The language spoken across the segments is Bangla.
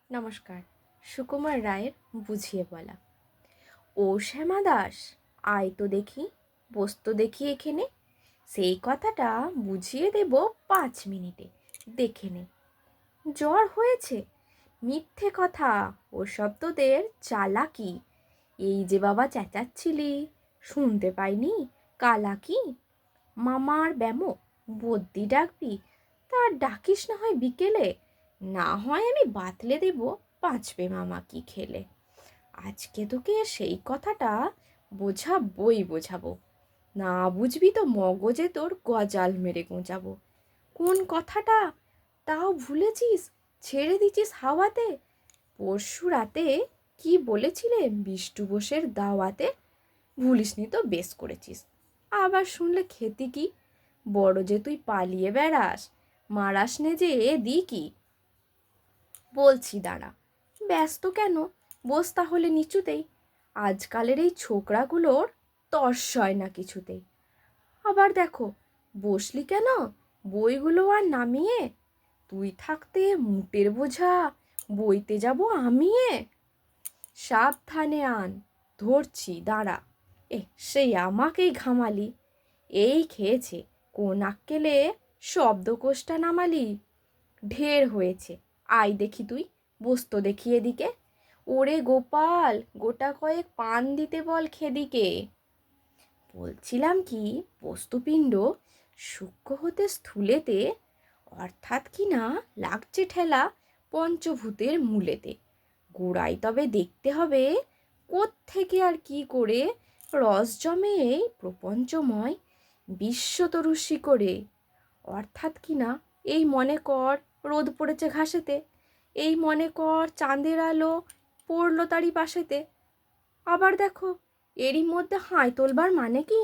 নমস্কার। সুকুমার রায়ের বুঝিয়ে বলা। ও শ্যামা দাস, আয় তো দেখি, বস তো দেখি এখানে। সেই কথাটা বুঝিয়ে দেব 5 মিনিটে, দেখে নে। জ্বর হয়েছে? মিথ্যে কথা, ওসব তোদের চালাকি। এই যে বাবা চেঁচাচ্ছিলি, শুনতে পাইনি? কালাকি। মামার ব্যামো, বদ্যি ডাকবি? তা ডাকিস না হয় বিকেলে, না হয় আমি বাতলে দেব, বাঁচবে মামা কি খেলে। আজকে তোকে সেই কথাটা বোঝাবো। না বুঝবি তো মগজে তোর গজাল মেরে গোঁজাবো। কোন কথাটা তাও ভুলেছিস? ছেড়ে দিছিস হাওয়াতে? পরশু রাতে কি বলেছিলে বিষ্টু বোসের দাওয়াতে? ভুলিসনি তো বেশ করেছিস। আবার শুনলে খেতি কি? বড় যে তুই পালিয়ে বেড়াস, মারাস নে যে এ দি কি? বলছি দাঁড়া। ব্যস্ত কেন? বস তাহলে নিচুতেই। আজকালের এই ছোকরাগুলোর তর্স হয় না কিছুতেই। আবার দেখো, বসলি কেন? বইগুলো আর নামিয়ে। তুই থাকতে মুটের বোঝা বইতে যাব আমিয়ে। সাবধানে আন, ধরছি দাঁড়া। সেই আমাকেই ঘামালি। এই খেয়েছে, কোন আক্কেলে শব্দকোষটা নামালি? ঢের হয়েছে, আয় দেখি তুই, বসতো দেখি এদিকে। ওরে গোপাল, গোটা কয়েক পান দিতে বল খেদিকে। বলছিলাম কি, বস্তুপিণ্ড সূক্ষ্ম হতে স্থূলেতে, অর্থাৎ কি না লাগছে ঠেলা পঞ্চভূতের মূলেতে। গোড়ায় তবে দেখতে হবে কোত্থেকে আর কি করে রস জমে এই প্রপঞ্চময় বিশ্বতরু শিকড়ে। অর্থাৎ কি না, এই মনে কর রোদ পড়েছে ঘাসেতে, এই মনে কর চাঁদের আলো পড়লো তারই পাশেতে। আবার দেখো, এরই মধ্যে হাই তোলবার মানে কি?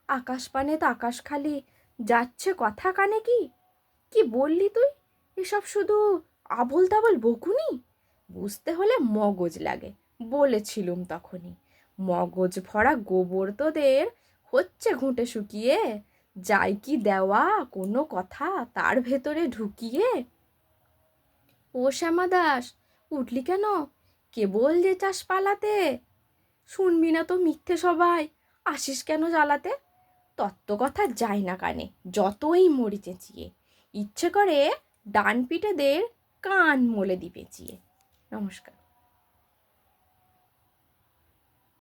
আকাশ পানে তো আকাশ খালি, যাচ্ছে কথা কানে কি? কি বললি তুই? এসব শুধু আবোল তাবোল বকুনি? বুঝতে হলে মগজ লাগে, বলেছিলুম তখনই। মগজ ভরা গোবর তোদের হচ্ছে ঘুঁটে শুকিয়ে, যাই কি দেওয়া কোনো কথা তার ভেতরে ঢুকিয়ে। ও শ্যামা দাস, উঠলি কেন? কেবল যে চাস পালাতে। শুনবি না তো মিথ্যে সবাই, আসিস কেন জ্বালাতে? তত্ত্ব কথা যায় না কানে, যতই মরি চেঁচিয়ে। ইচ্ছে করে ডান পিঠেদের কান মলে দি পেঁচিয়ে। নমস্কার।